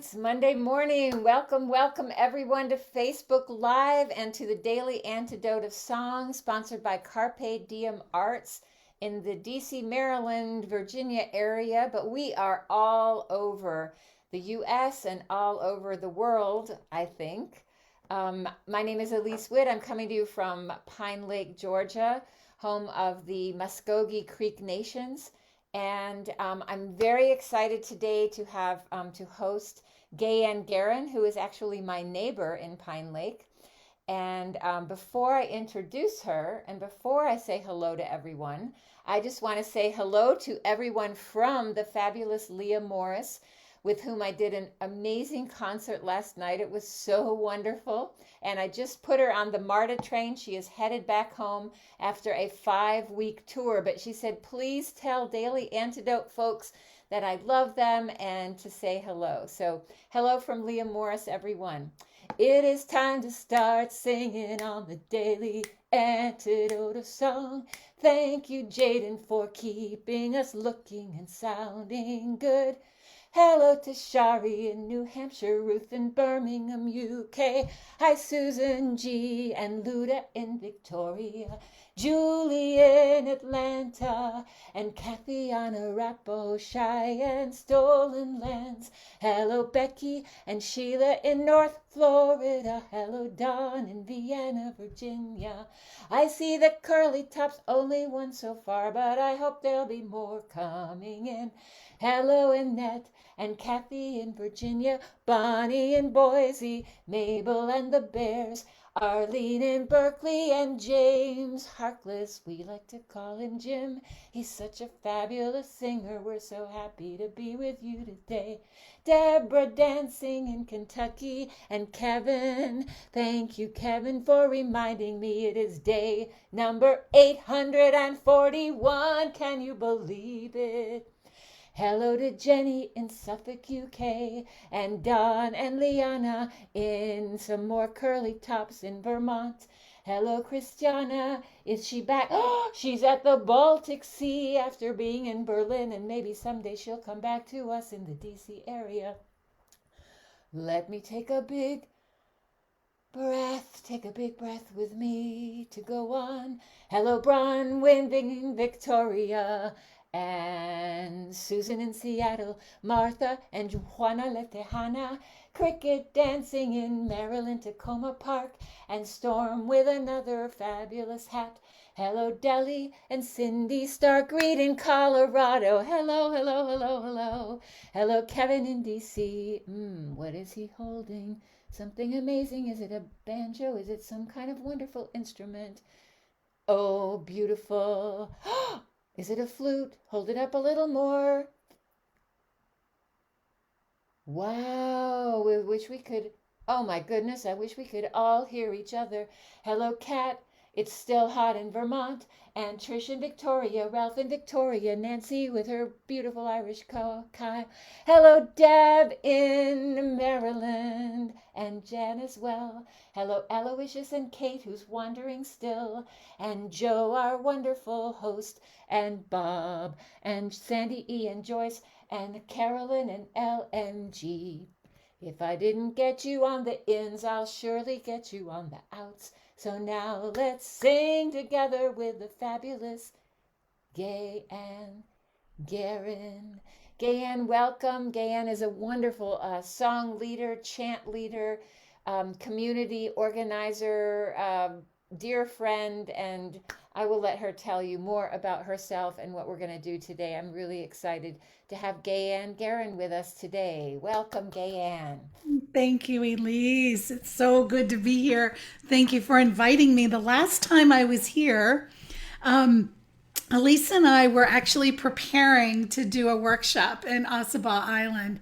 It's Monday morning. Welcome everyone to Facebook Live and to the Daily Antidote of Song, sponsored by Carpe Diem Arts in the DC, Maryland, Virginia area. But we are all over the US and all over the world, I think. My name is Elise Witt. I'm coming to you from Pine Lake, Georgia, home of the Muskogee Creek Nations. And I'm very excited today to have to host Gayanne Geurin, who is actually my neighbor in Pine Lake. And before I introduce her and before I say hello to everyone, I just want to say hello to everyone from the fabulous Leah Morris, with whom I did an amazing concert last night. It was so wonderful. And I just put her on the MARTA train. She is headed back home after a 5-week tour. But she said, please tell Daily Antidote folks that I love them and to say hello. So hello from Leah Morris, everyone. It is time to start singing on the Daily Antidote of Song. Thank you, Jaden, for keeping us looking and sounding good. Hello to Shari in New Hampshire, Ruth in Birmingham, UK. Hi, Susan G. and Luda in Victoria. Julie in Atlanta and Kathy on Arapahoe, Cheyenne, Stolen Lands. Hello, Becky and Sheila in North Florida. Hello, Dawn in Vienna, Virginia. I see the curly tops, only one so far, but I hope there'll be more coming in. Hello, Annette and Kathy in Virginia, Bonnie in Boise, Mabel and the Bears, Arlene in Berkeley, and James Harkless. We like to call him Jim. He's such a fabulous singer. We're so happy to be with you today. Deborah dancing in Kentucky, and Kevin. Thank you, Kevin, for reminding me it is day number 841. Can you believe it? Hello to Jenny in Suffolk, UK, and Dawn and Liana in some more curly tops in Vermont. Hello, Christiana. Is she back? Oh, she's at the Baltic Sea after being in Berlin, and maybe someday she'll come back to us in the DC area. Let me take a big breath. Take a big breath with me to go on. Hello, Bronwyn in Victoria, and Susan in Seattle, Martha and Juana Letejana, Cricket dancing in Maryland, Tacoma Park, and Storm with another fabulous hat. Hello, Deli and Cindy Stargreed in Colorado. Hello, hello, hello, hello. Hello, Kevin in DC. What is he holding? Something amazing. Is it a banjo? Is it some kind of wonderful instrument? Oh, beautiful. Is it a flute? Hold it up a little more. Wow, I wish we could, oh my goodness, I wish we could all hear each other. Hello, Kat. It's still hot in Vermont. And Trish in Victoria, Ralph in Victoria, Nancy with her beautiful Irish Kai. Hello, Deb in Maryland, and Jan as well. Hello, Aloysius and Kate, who's wandering still, and Joe, our wonderful host, and Bob, and Sandy E. and Joyce, and Carolyn and LMG. If I didn't get you on the ins, I'll surely get you on the outs. So now let's sing together with the fabulous Gayanne Geurin. Gayanne, welcome. Gayanne is a wonderful song leader, chant leader, community organizer, dear friend, and I will let her tell you more about herself and what we're going to do today. I'm really excited to have Gayanne Geurin with us today. Welcome, Gayanne. Thank you, Elise. It's so good to be here. Thank you for inviting me. The last time I was here, Elise and I were actually preparing to do a workshop in Ossabaw Island,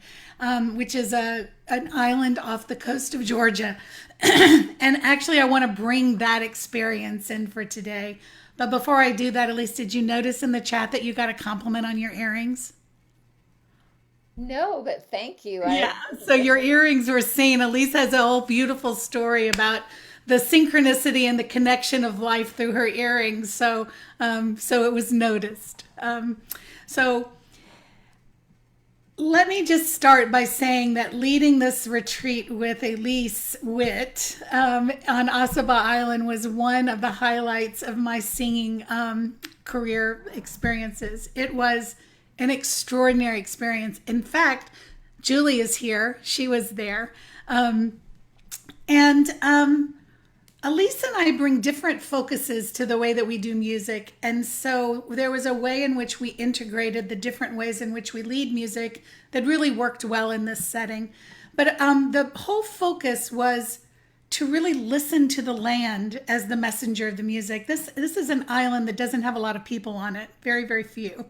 which is an island off the coast of Georgia. And actually, I want to bring that experience in for today. But before I do that, Elise, did you notice in the chat that you got a compliment on your earrings? No, but thank you. Yeah, so your earrings were seen. Elise has a whole beautiful story about the synchronicity and the connection of life through her earrings. So it was noticed. So Let me just start by saying that leading this retreat with Elise Witt on Ossabaw Island was one of the highlights of my singing career experiences. It was an extraordinary experience. In fact, Julie is here. She was there. And Elise and I bring different focuses to the way that we do music. And so there was a way in which we integrated the different ways in which we lead music that really worked well in this setting. But the whole focus was to really listen to the land as the messenger of the music. This is an island that doesn't have a lot of people on it, very, very few.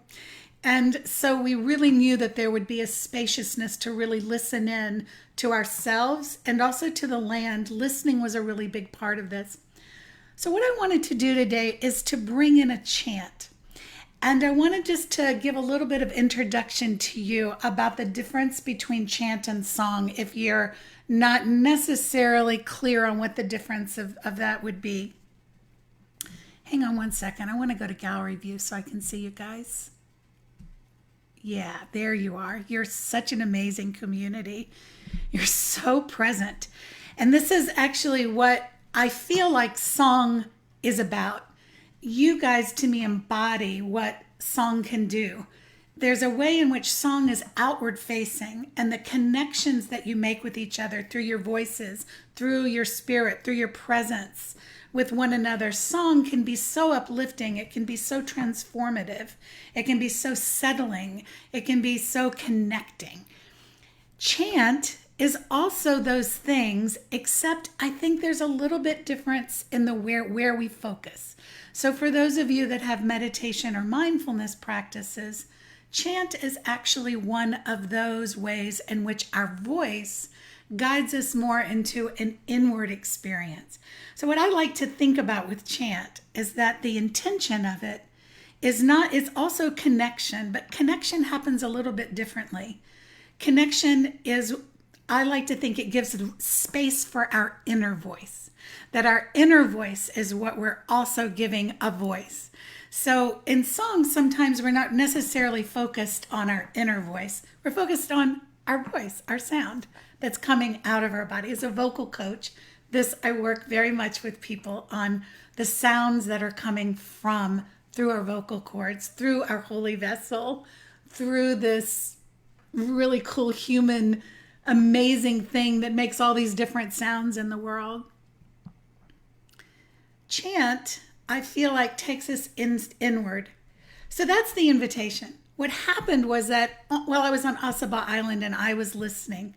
And so we really knew that there would be a spaciousness to really listen in to ourselves and also to the land. Listening was a really big part of this. So what I wanted to do today is to bring in a chant. And I wanted just to give a little bit of introduction to you about the difference between chant and song if you're not necessarily clear on what the difference of that would be. Hang on one second. I want to go to gallery view so I can see you guys. Yeah, there you are. You're such an amazing community. You're so present. And this is actually what I feel like song is about. You guys, to me, embody what song can do. There's a way in which song is outward facing, and the connections that you make with each other through your voices, through your spirit, through your presence with one another. Song can be so uplifting. It can be so transformative. It can be so settling. It can be so connecting. Chant is also those things, except I think there's a little bit difference in the where we focus. So for those of you that have meditation or mindfulness practices, chant is actually one of those ways in which our voice guides us more into an inward experience. So what I like to think about with chant is that the intention of it it's also connection, but connection happens a little bit differently. Connection is, I like to think it gives space for our inner voice, that our inner voice is what we're also giving a voice. So in songs, sometimes we're not necessarily focused on our inner voice. We're focused on our voice, our sound that's coming out of our body. As a vocal coach, I work very much with people on the sounds that are coming through our vocal cords, through our holy vessel, through this really cool human, amazing thing that makes all these different sounds in the world. Chant, I feel like, takes us inward. So that's the invitation. What happened was that while I was on Ossabaw Island and I was listening,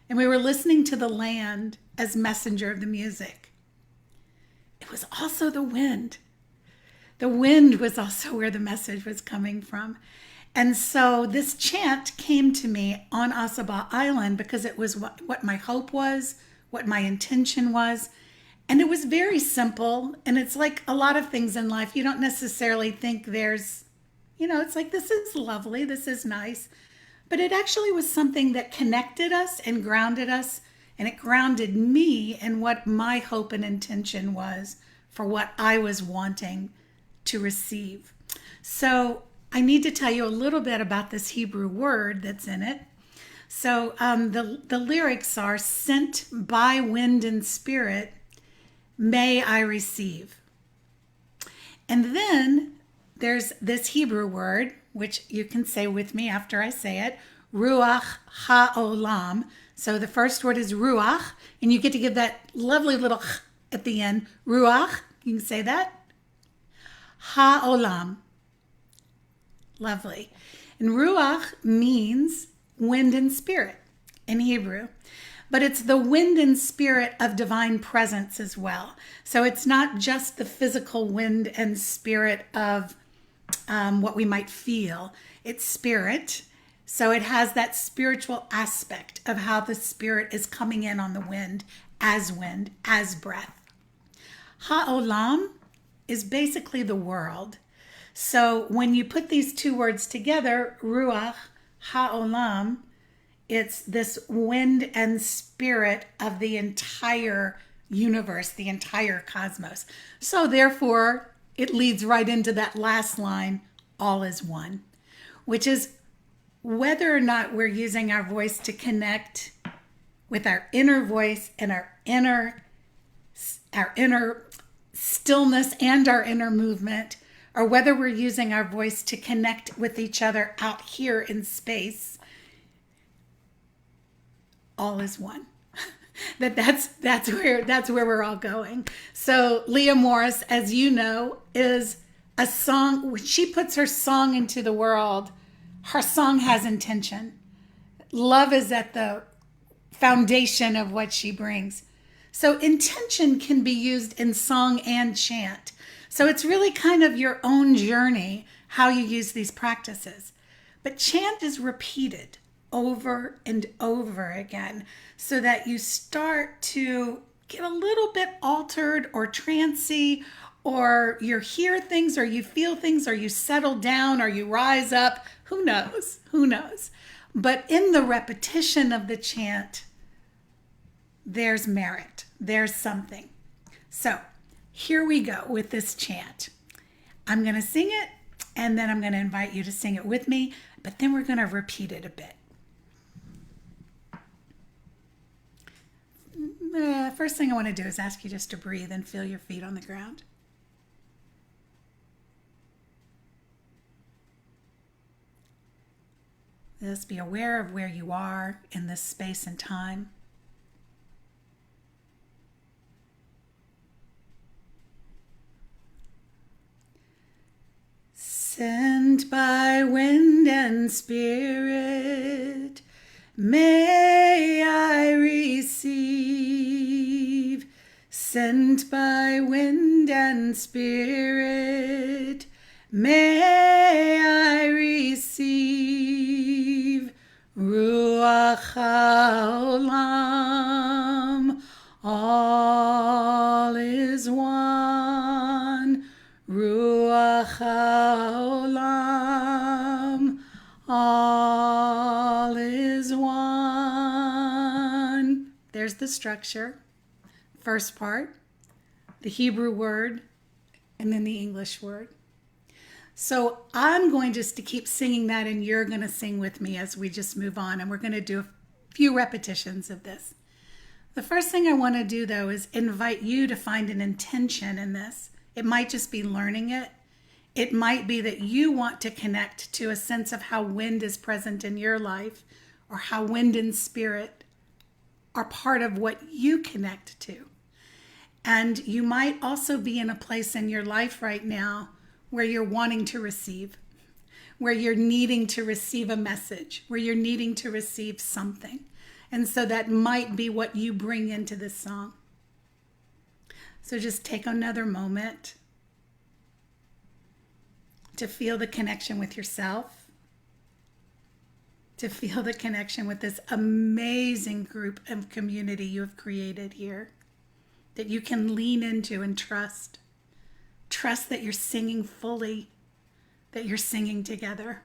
and we were listening to the land as messenger of the music, it was also the wind. The wind was also where the message was coming from. And so this chant came to me on Ossabaw Island because it was what my hope was, what my intention was. And it was very simple. And it's like a lot of things in life. You don't necessarily think there's, it's like, this is lovely, this is nice. But it actually was something that connected us and grounded us. And it grounded me in what my hope and intention was for what I was wanting to receive. So I need to tell you a little bit about this Hebrew word that's in it. So the lyrics are, sent by wind and spirit, may I receive. And then there's this Hebrew word, which you can say with me after I say it, Ruach Ha'olam. So the first word is Ruach, and you get to give that lovely little ch at the end. Ruach, you can say that. Ha'olam. Lovely. And Ruach means wind and spirit in Hebrew. But it's the wind and spirit of divine presence as well. So it's not just the physical wind and spirit of what we might feel. It's spirit. So it has that spiritual aspect of how the spirit is coming in on the wind, as breath. Ha'olam is basically the world. So when you put these two words together, Ruach Ha'olam, it's this wind and spirit of the entire universe, the entire cosmos. So therefore, it leads right into that last line, all is one, which is whether or not we're using our voice to connect with our inner voice and our inner stillness and our inner movement, or whether we're using our voice to connect with each other out here in space, all is one. that's where we're all going. So Leah Morris, as you know, is a song. When she puts her song into the world, her song has intention. Love is at the foundation of what she brings. So intention can be used in song and chant. So it's really kind of your own journey how you use these practices. But chant is repeated over and over again so that you start to get a little bit altered or trancy, or you hear things or you feel things or you settle down or you rise up. Who knows? Who knows? But in the repetition of the chant, there's merit. There's something. So here we go with this chant. I'm going to sing it, and then I'm going to invite you to sing it with me, but then we're going to repeat it a bit. First thing I want to do is ask you just to breathe and feel your feet on the ground. Just be aware of where you are in this space and time. Sent by wind and spirit, may I receive. Sent by wind and spirit, may I receive. Ruach Ha'olam, all is one. Ruach Ha'olam, all is one. There's the structure. First part, the Hebrew word, and then the English word. So I'm going just to keep singing that, and you're going to sing with me as we just move on, and we're going to do a few repetitions of this. The first thing I want to do, though, is invite you to find an intention in this. It might just be learning it. It might be that you want to connect to a sense of how wind is present in your life, or how wind and spirit are part of what you connect to. And you might also be in a place in your life right now where you're wanting to receive, where you're needing to receive a message, where you're needing to receive something. And so that might be what you bring into this song. So just take another moment to feel the connection with yourself, to feel the connection with this amazing group and community you have created here that you can lean into and trust. Trust that you're singing fully, that you're singing together.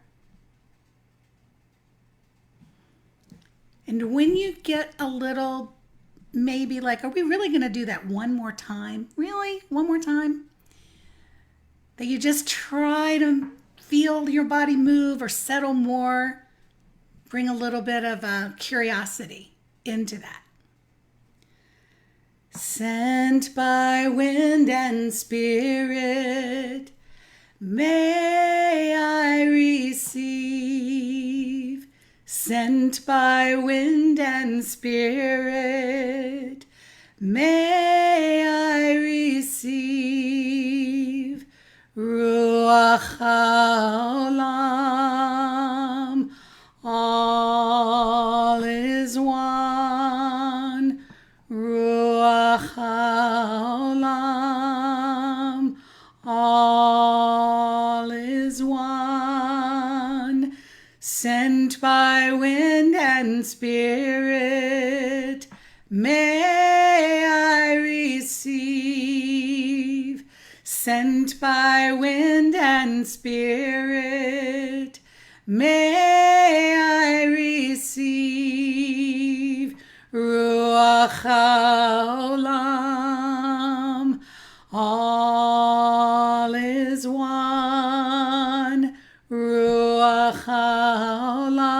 And when you get a little, maybe like, are we really going to do that one more time? Really? One more time? That you just try to feel your body move or settle more. Bring a little bit of curiosity into that. Sent by wind and spirit, may I receive. Sent by wind and spirit, may I receive. Ruach Ha'olam, all is one. Ruach Ha'olam, all is one. Sent by wind and spirit, may I receive. Sent by wind and spirit, may I receive. Ruach Ha'olam, all is one. Ruach Ha'olam,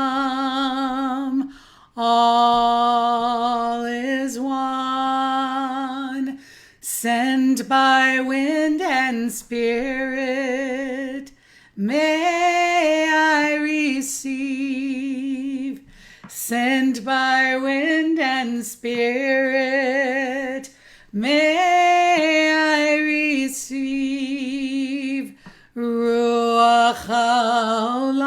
Sent by wind and spirit, may I receive. Sent by wind and spirit, may I receive. Ruach Ha'olam,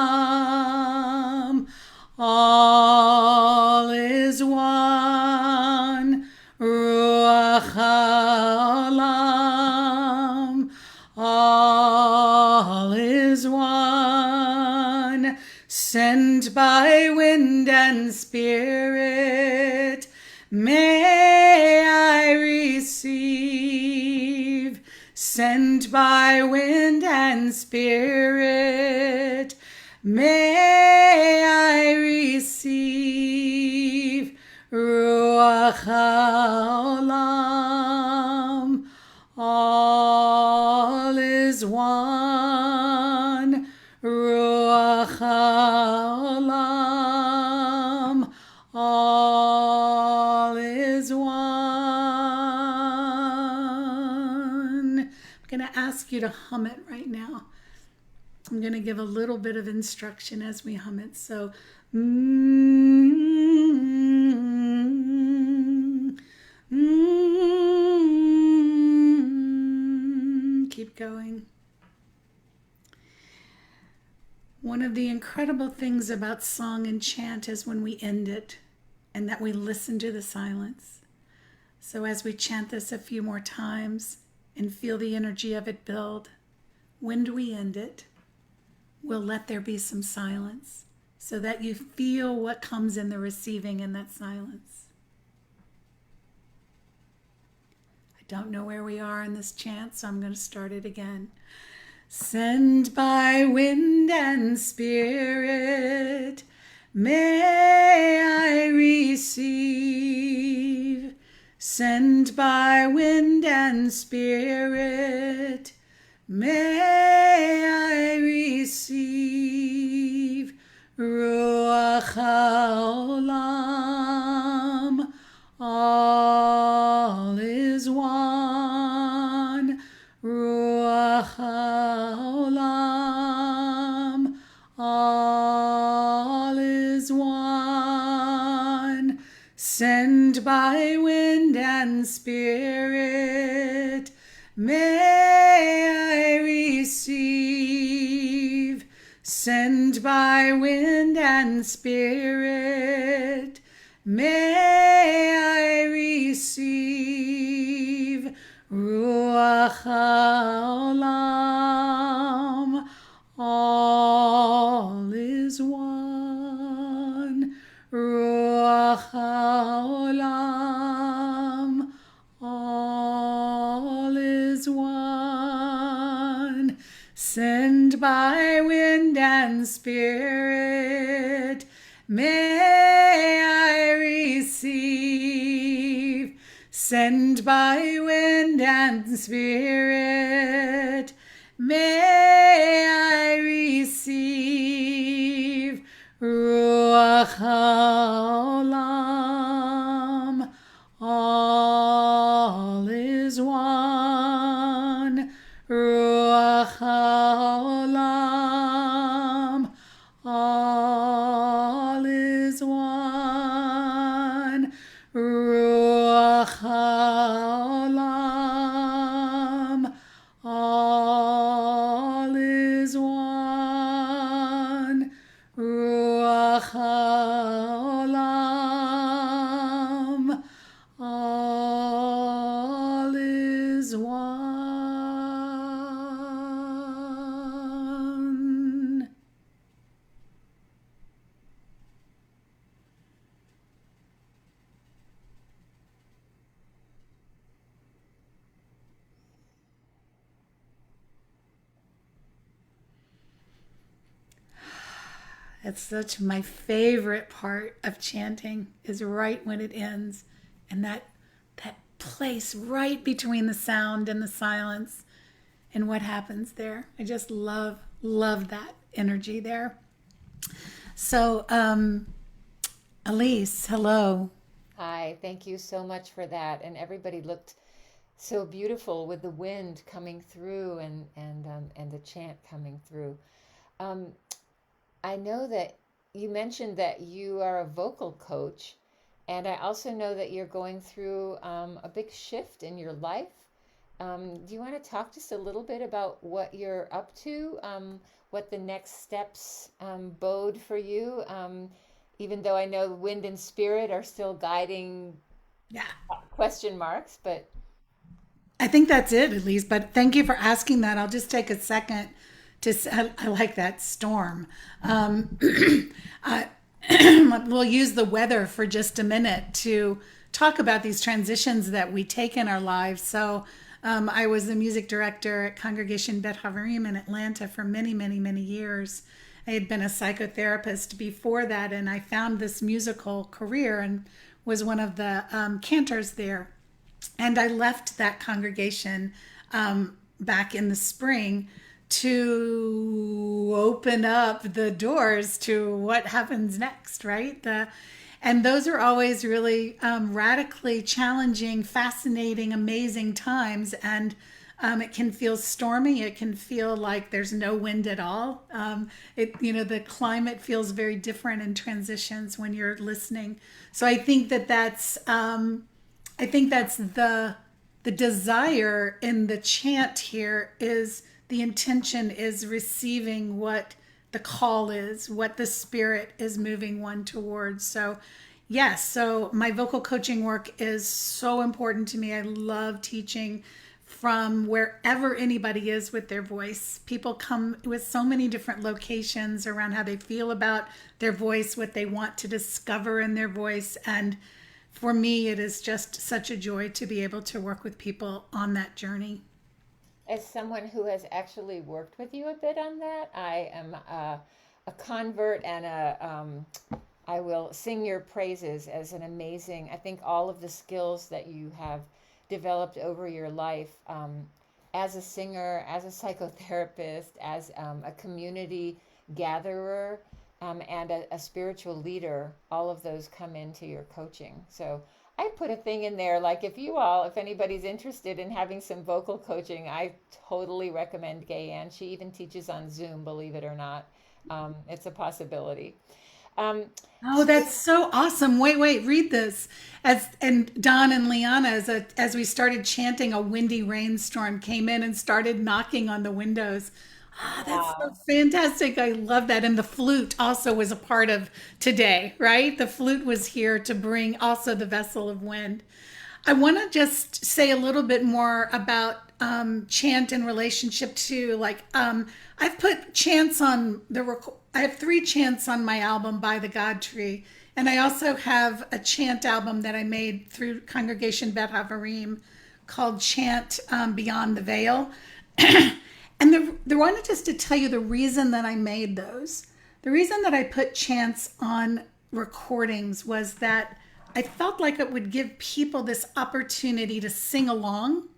all is one. Ruach Ha'olam, all is one. Sent by wind and spirit, may I receive. Sent by wind and spirit, may I receive. Ruach Ha'olam, all is one. Ruach Ha'olam, all is one. I'm going to ask you to hum it right now. I'm going to give a little bit of instruction as we hum it. So, keep going. One of the incredible things about song and chant is when we end it and that we listen to the silence. So as we chant this a few more times and feel the energy of it build, when do we end it? We'll let there be some silence so that you feel what comes in the receiving in that silence. I don't know where we are in this chant, so I'm going to start it again. Sent by wind and spirit, may I receive. Sent by wind and spirit, may I receive. Ruach Ha'olam, all is one. Ruach Ha'olam, all is one. Sent by wind and spirit, may I receive. Sent by wind and spirit, may I receive. Ruach Ha'olam, all is one. Ruach Ha'olam, all is one. Sent by wind and spirit, may I receive. Sent by wind and spirit, may I receive. Ruach Ha'olam, all is one. Ruach Ha'olam, all is one. Ruach Ha'olam, all is one. Ruach Ha'olam, all is one. It's such my favorite part of chanting is right when it ends, and that place right between the sound and the silence and what happens there. I just love that energy there. So, Elise, hello. Hi, thank you so much for that. And everybody looked So beautiful with the wind coming through and the chant coming through. Um, I know that you mentioned that you are a vocal coach, and I also know that you're going through a big shift in your life. Do you want to talk just a little bit about what you're up to, what the next steps bode for you? Even though I know wind and spirit are still guiding Yeah. question marks, but I think that's it, Elise. But thank you for asking that. I'll just take a second I like that storm. I, we'll use the weather for just a minute to talk about these transitions that we take in our lives. So, I was the music director at Congregation Bet Havarim in Atlanta for many, many, many years. I had been a psychotherapist before that, and I found this musical career and was one of the cantors there. And I left that congregation back in the spring to open up the doors to what happens next, right? And those are always really radically challenging, fascinating, amazing times. And it can feel stormy. It can feel like there's no wind at all. The climate feels very different in transitions when you're listening. So I think that's the desire in the chant here is the intention is receiving what the call is, what the spirit is moving one towards. So yes, so my vocal coaching work is so important to me. I love teaching from wherever anybody is with their voice. People come with so many different locations around how they feel about their voice, what they want to discover in their voice. And for me, it is just such a joy to be able to work with people on that journey. as someone who has actually worked with you a bit on that, I am a convert and I will sing your praises as an amazing, I think all of the skills that you have developed over your life as a singer, as a psychotherapist, as a community gatherer, and a spiritual leader, all of those come into your coaching. So I put a thing in there like if anybody's interested in having some vocal coaching, I totally recommend Gayanne. She even teaches on Zoom, believe it or not. It's a possibility. Um, Oh, that's so awesome. Wait, read this. And Don and Liana, as we started chanting, a windy rainstorm came in and started knocking on the windows. Ah, that's so wow. fantastic. I love that. And the flute also was a part of today, right? The flute was here to bring also the vessel of wind. I want to just say a little bit more about chant in relationship to I've put chants on I have 3 chants on my album by the God Tree, and I also have a chant album that I made through Congregation Bet Havarim called Chant Beyond the Veil. And the one just to tell you the reason that I made those, the reason that I put chants on recordings was that I felt like it would give people this opportunity to sing along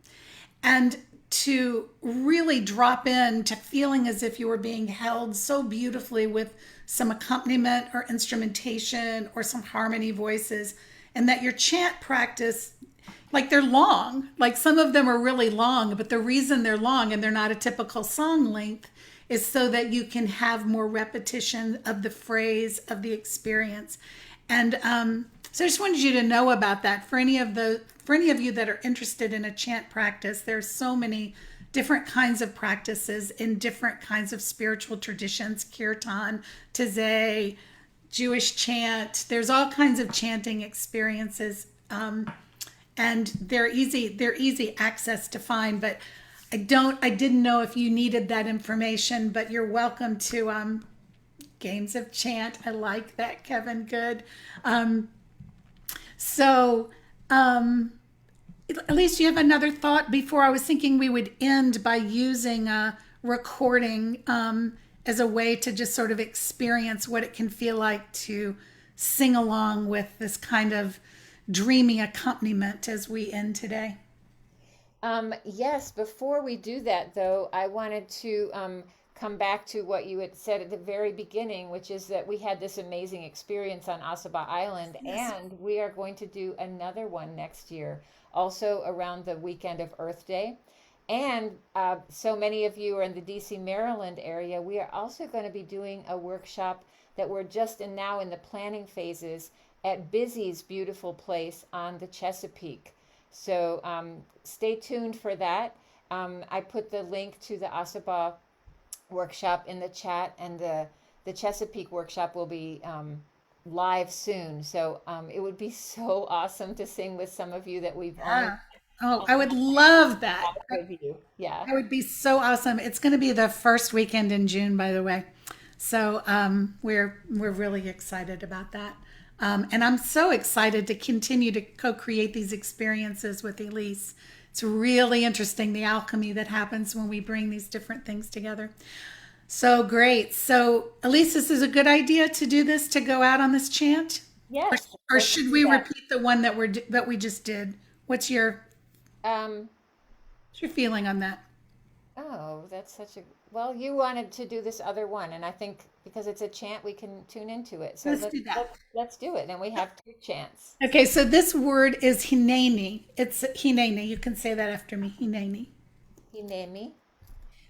and to really drop in to feeling as if you were being held so beautifully with some accompaniment or instrumentation or some harmony voices, and that your chant practice, like they're long, like some of them are really long, but the reason they're long and they're not a typical song length is so that you can have more repetition of the phrase of the experience. And so I just wanted you to know about that. For any of you that are interested in a chant practice, there's so many different kinds of practices in different kinds of spiritual traditions, kirtan, tazeh, Jewish chant. There's all kinds of chanting experiences, and they're easy access to find. But I didn't know if you needed that information, but you're welcome to Games of Chant. I like that, Kevin. Good. So, at least you have another thought before. I was thinking we would end by using a recording as a way to just sort of experience what it can feel like to sing along with this kind of dreamy accompaniment as we end today. Yes, before we do that, though, I wanted to come back to what you had said at the very beginning, which is that we had this amazing experience on Asaba Island, Yes. and we are going to do another one next year, also around the weekend of Earth Day. And so many of you are in the DC, Maryland area. We are also going to be doing a workshop that we're just now in the planning phases at Busy's beautiful place on the Chesapeake. So stay tuned for that. I put the link to the Asaba workshop in the chat, and the Chesapeake workshop will be live soon. So it would be so awesome to sing with some of you that we've Yeah. Oh, I would love that. only with you. Yeah. That would be so awesome. It's going to be the first weekend in June, by the way. So we're really excited about that. And I'm so excited to continue to co-create these experiences with Elise. It's really interesting, the alchemy that happens when we bring these different things together. So great. So Elise, this is a good idea to do this, to go out on this chant, Yes. or Let's should do we that. repeat the one that we just did? Um, What's your feeling on that? oh, that's such a well. You wanted to do this other one, and I think because it's a chant, we can tune into it. So Let's do that. let's do it. And we have two chants. Okay, so this word is hineni. It's hineni. You can say that after me, hineni. Hinemi.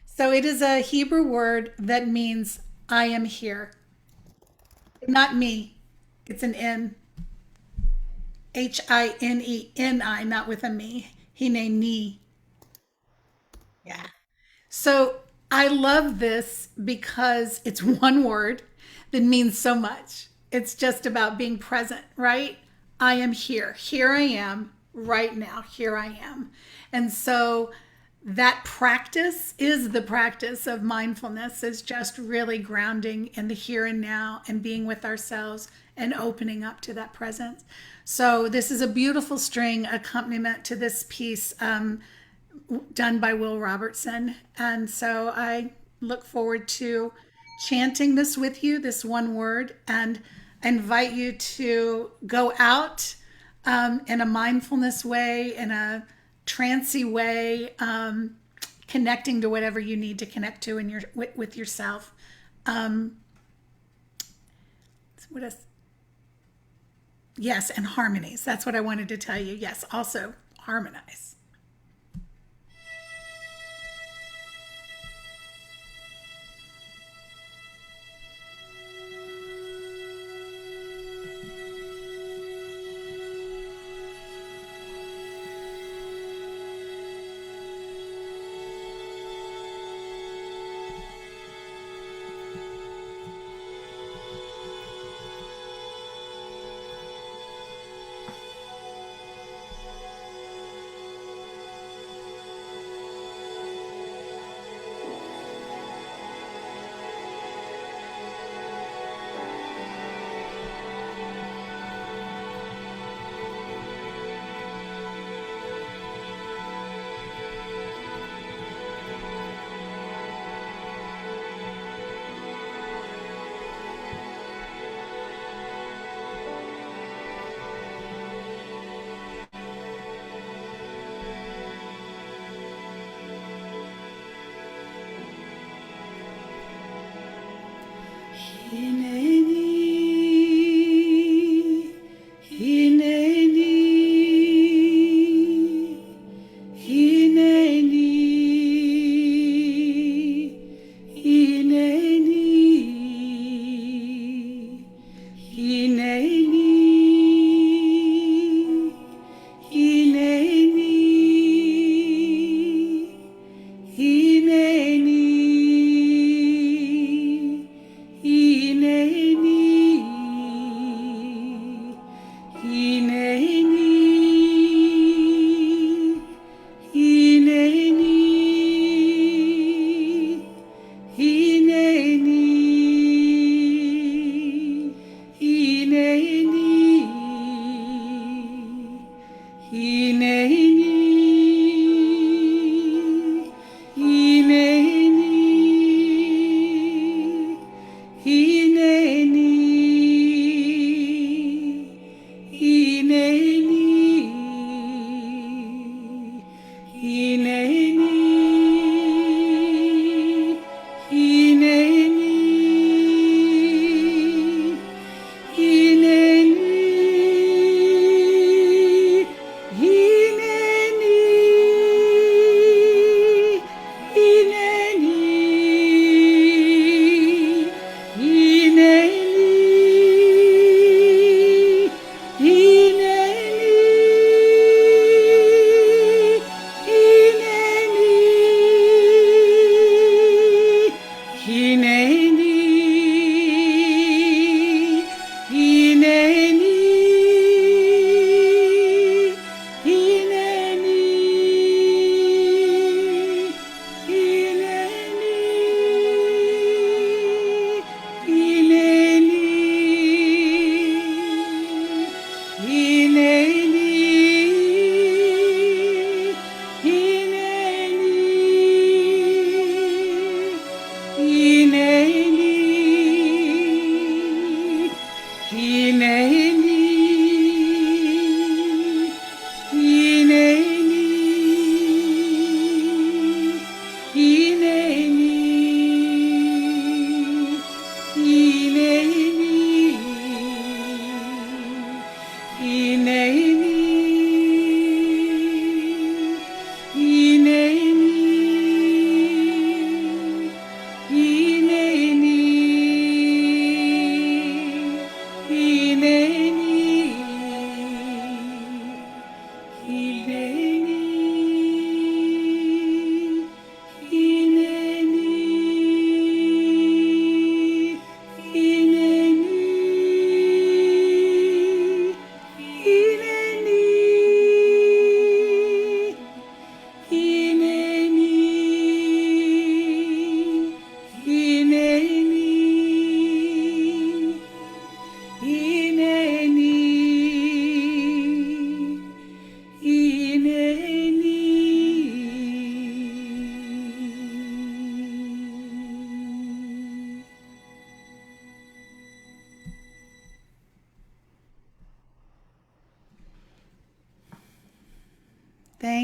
So it is a Hebrew word that means I am here. Not me. It's an N. Hineni, not with a me. Hineni. Yeah. So I love this because it's one word that means so much. It's just about being present, right? I am here. Here I am right now. Here I am. And so that practice is the practice of mindfulness, is just really grounding in the here and now and being with ourselves and opening up to that presence. So this is a beautiful string accompaniment to this piece, done by Will Robertson. And so I look forward to chanting this with you, this one word, and invite you to go out in a mindfulness way, in a trancy way, connecting to whatever you need to connect to in with yourself. What is Yes, and harmonies. That's what I wanted to tell you. Yes, also harmonize. Hineni, hineni, hineni, hineni, hineni, hineni, hineni. Hineni, hineni, hineni, hineni, hineni, hineni, hineni. Hineni, hineni, hineni,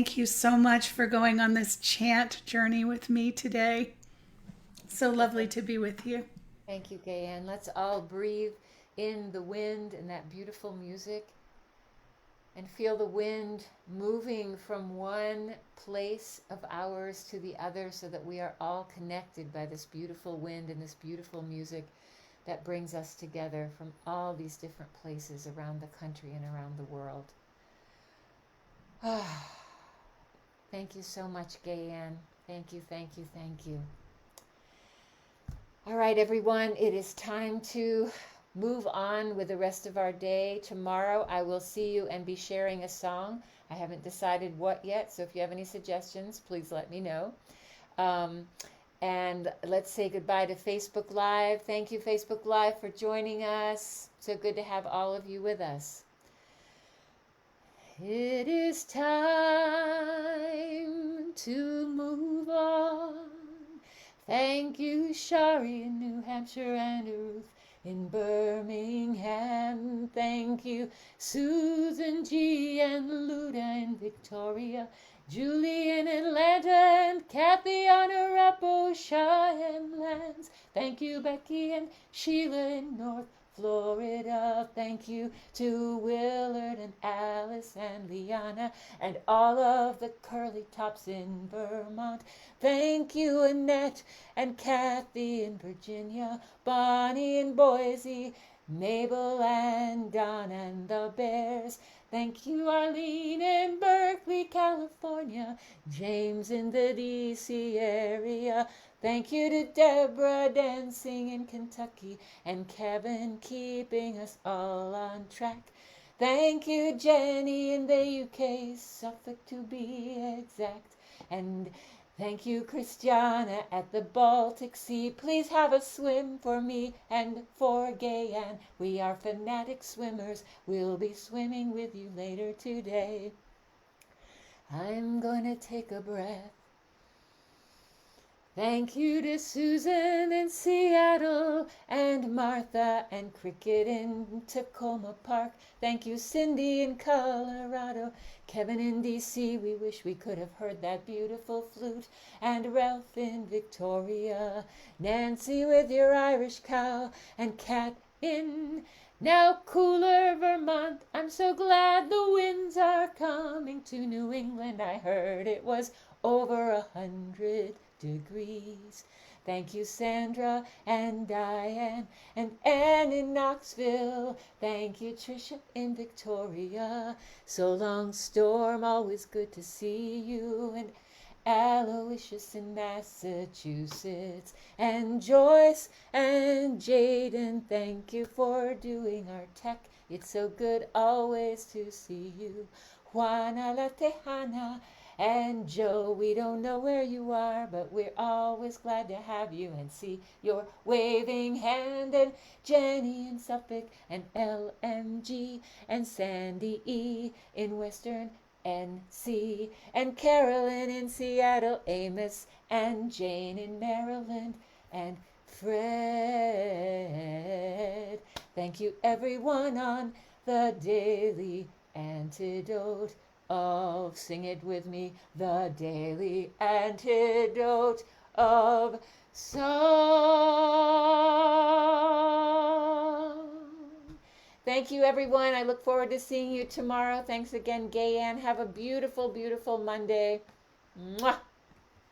thank you so much for going on this chant journey with me today. So lovely to be with you. Thank you, Gayanne. Let's all breathe in the wind and that beautiful music and feel the wind moving from one place of ours to the other so that we are all connected by this beautiful wind and this beautiful music that brings us together from all these different places around the country and around the world. Thank you so much, Gayanne. Thank you, thank you, thank you. All right, everyone, it is time to move on with the rest of our day. Tomorrow I will see you and be sharing a song. I haven't decided what yet, so if you have any suggestions, please let me know. And let's say goodbye to Facebook Live. Thank you, Facebook Live, for joining us. So good to have all of you with us. It is time to move on. Thank you, Shari in New Hampshire and Ruth in Birmingham. Thank you, Susan G and Luda in Victoria, Julie in Atlanta, and Kathy on Arapaho Cheyenne lands. Thank you, Becky and Sheila in North Florida. Thank you to Willard and Alice and Liana and all of the curly tops in Vermont. Thank you, Annette and Kathy in Virginia, Bonnie in Boise, Mabel and Don and the Bears. Thank you, Arlene in Berkeley, California, James in the DC area. Thank you to Deborah dancing in Kentucky and Kevin keeping us all on track. Thank you, Jenny in the UK, Suffolk to be exact. And thank you, Christiana at the Baltic Sea. Please have a swim for me and for Gayanne. We are fanatic swimmers. We'll be swimming with you later today. I'm gonna take a breath. Thank you to Susan in Seattle and Martha and Cricket in Tacoma Park. Thank you, Cindy in Colorado, Kevin in DC. We wish we could have heard that beautiful flute. And Ralph in Victoria, Nancy with your Irish cow, and Kat in now cooler Vermont. I'm so glad the winds are coming to New England. I heard it was over 100 degrees. Thank you, Sandra and Diane and Anne in Knoxville. Thank you, Tricia in Victoria. So long, Storm, always good to see you. And Aloysius in Massachusetts. And Joyce and Jaden, thank you for doing our tech. It's so good always to see you. Juana La Tejana and Joe, we don't know where you are, but we're always glad to have you and see your waving hand. And Jenny in Suffolk, and LMG, and Sandy E in Western NC, and Carolyn in Seattle, Amos, and Jane in Maryland, and Fred. Thank you, everyone on the Daily Antidote of, sing it with me, the Daily Antidote of Song. Thank you, everyone. I look forward to seeing you tomorrow. Thanks again, Gayanne. Have a beautiful, beautiful Monday. Mwah.